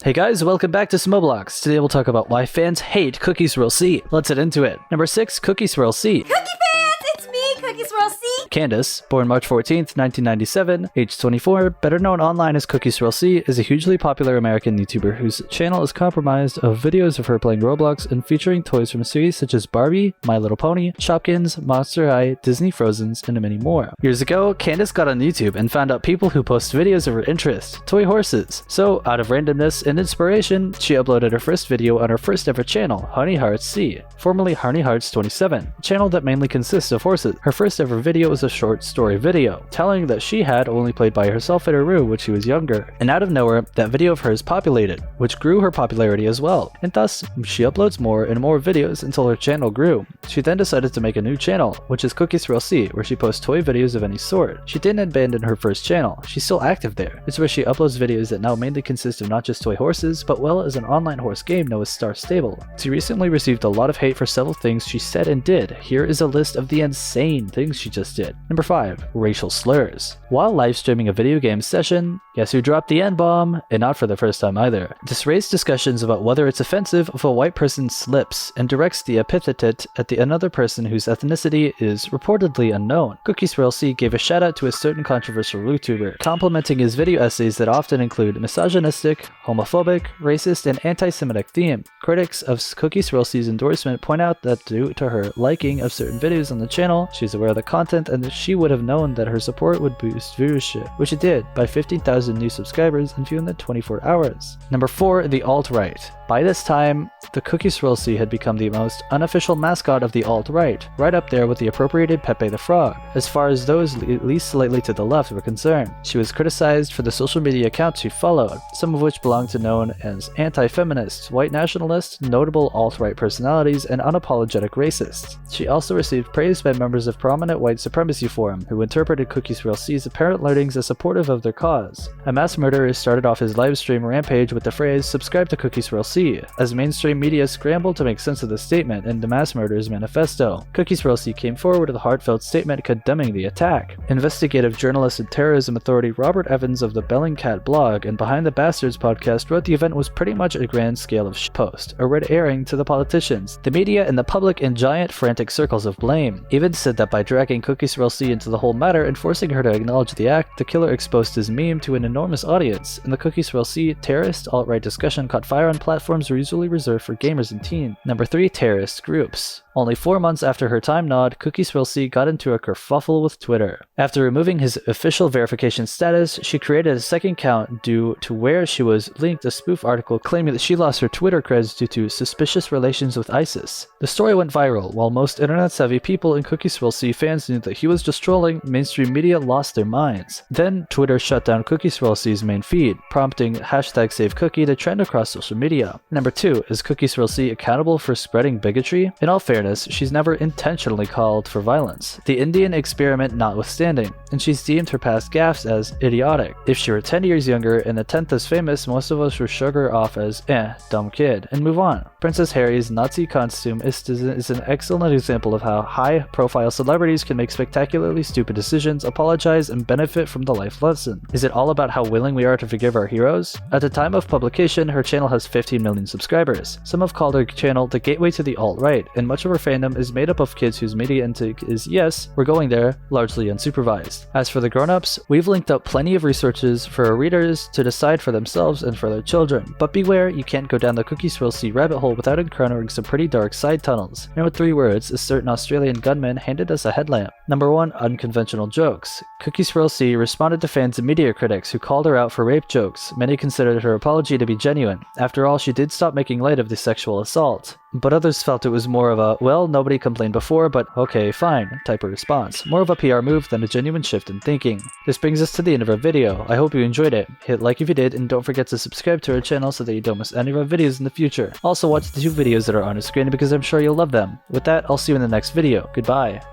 Hey guys, welcome back to Smoblox. Today we'll talk about why fans hate CookieSwirlC. Let's get into it. Number 6, CookieSwirlC. Cookie fans, it's me, CookieSwirlC. Candace, born March 14th, 1997, age 24, better known online as CookieSwirlC, is a hugely popular American YouTuber whose channel is comprised of videos of her playing Roblox and featuring toys from series such as Barbie, My Little Pony, Shopkins, Monster High, Disney Frozen's, and many more. Years ago, Candace got on YouTube and found out people who post videos of her interest, toy horses. So, out of randomness and inspiration, she uploaded her first video on her first ever channel, HoneyHeartsC, formerly HoneyHearts27, a channel that mainly consists of horses. Her first ever video was a short story video, telling that she had only played by herself in her room when she was younger. And out of nowhere, that video of hers populated, which grew her popularity as well. And thus, she uploads more and more videos until her channel grew. She then decided to make a new channel, which is CookieSwirlC, where she posts toy videos of any sort. She didn't abandon her first channel, she's still active there. It's where she uploads videos that now mainly consist of not just toy horses, but well as an online horse game known as Star Stable. She recently received a lot of hate for several things she said and did. Here is a list of the insane things she just did. Number 5, racial slurs. While live streaming a video game session, guess who dropped the N-bomb? And not for the first time either. This raised discussions about whether it's offensive if a white person slips and directs the epithet at another person whose ethnicity is reportedly unknown. CookieSwirlC gave a shout out to a certain controversial YouTuber, complimenting his video essays that often include misogynistic, homophobic, racist, and anti-Semitic theme. Critics of CookieSwirlC's endorsement point out that due to her liking of certain videos on the channel, she's aware of the content and that she would have known that her support would boost viewership, which it did by 15,000 new subscribers in fewer than 24 hours. Number 4, the AltRight. By this time, the CookieSwirlC had become the most unofficial mascot of the AltRight, right up there with the appropriated Pepe the Frog, as far as those at least slightly to the left were concerned. She was criticized for the social media accounts she followed, some of which belonged to known as anti-feminists, white nationalists, notable alt-right personalities, and unapologetic racists. She also received praise by members of prominent white supremacy forum, who interpreted CookieSwirlC's apparent learnings as supportive of their cause. A mass murderer started off his livestream rampage with the phrase, "Subscribe to CookieSwirlC," as mainstream media scrambled to make sense of the statement in the mass murderer's manifesto. CookieSwirlC came forward with a heartfelt statement condemning the attack. Investigative journalist and terrorism authority Robert Evans of the Bellingcat blog and Behind the Bastards podcast wrote the event was pretty much a grand scale of shitpost, a red herring to the politicians, the media, and the public in giant frantic circles of blame. Evans said that by dragging CookieSwirlC into the whole matter and forcing her to acknowledge the act, the killer exposed his meme to an enormous audience, and the CookieSwirlC terrorist alt-right discussion caught fire on platforms usually reserved for gamers and teens. Number 3, terrorist groups. Only 4 months after her time nod, CookieSwirlC got into a kerfuffle with Twitter. After removing his official verification status, she created a second account due to where she was linked a spoof article claiming that she lost her Twitter creds due to suspicious relations with ISIS. The story went viral. While most internet-savvy people and CookieSwirlC fans knew that he was just trolling, mainstream media lost their minds. Then, Twitter shut down CookieSwirlC's main feed, prompting #SaveCookie to trend across social media. Number 2, is CookieSwirlC accountable for spreading bigotry? In all fairness, she's never intentionally called for violence, the Indian experiment notwithstanding, and she's deemed her past gaffes as idiotic. If she were 10 years younger and the 10th as famous, most of us would shrug her off as dumb kid, and move on. Princess Harry's Nazi costume is an excellent example of how high-profile celebrities can make spectacularly stupid decisions, apologize, and benefit from the life lesson. Is it all about how willing we are to forgive our heroes? At the time of publication, her channel has 15 million subscribers. Some have called her channel the gateway to the alt-right, and much of her fandom is made up of kids whose media intake is, yes, we're going there, largely unsupervised. As for the grown-ups, we've linked up plenty of resources for our readers to decide for themselves and for their children. But beware, you can't go down the CookieSwirlC rabbit hole without encountering some pretty dark side tunnels. And with 3 words, a certain Australian gunman handed us a headlamp. Number 1, unconventional jokes. CookieSwirlC responded to fans and media critics who called her out for rape jokes. Many considered her apology to be genuine. After all, she did stop making light of the sexual assault. But others felt it was more of a, well, nobody complained before, but okay, fine, type of response. More of a PR move than a genuine shift in thinking. This brings us to the end of our video. I hope you enjoyed it. Hit like if you did, and don't forget to subscribe to our channel so that you don't miss any of our videos in the future. Also watch the 2 videos that are on the screen because I'm sure you'll love them. With that, I'll see you in the next video. Goodbye.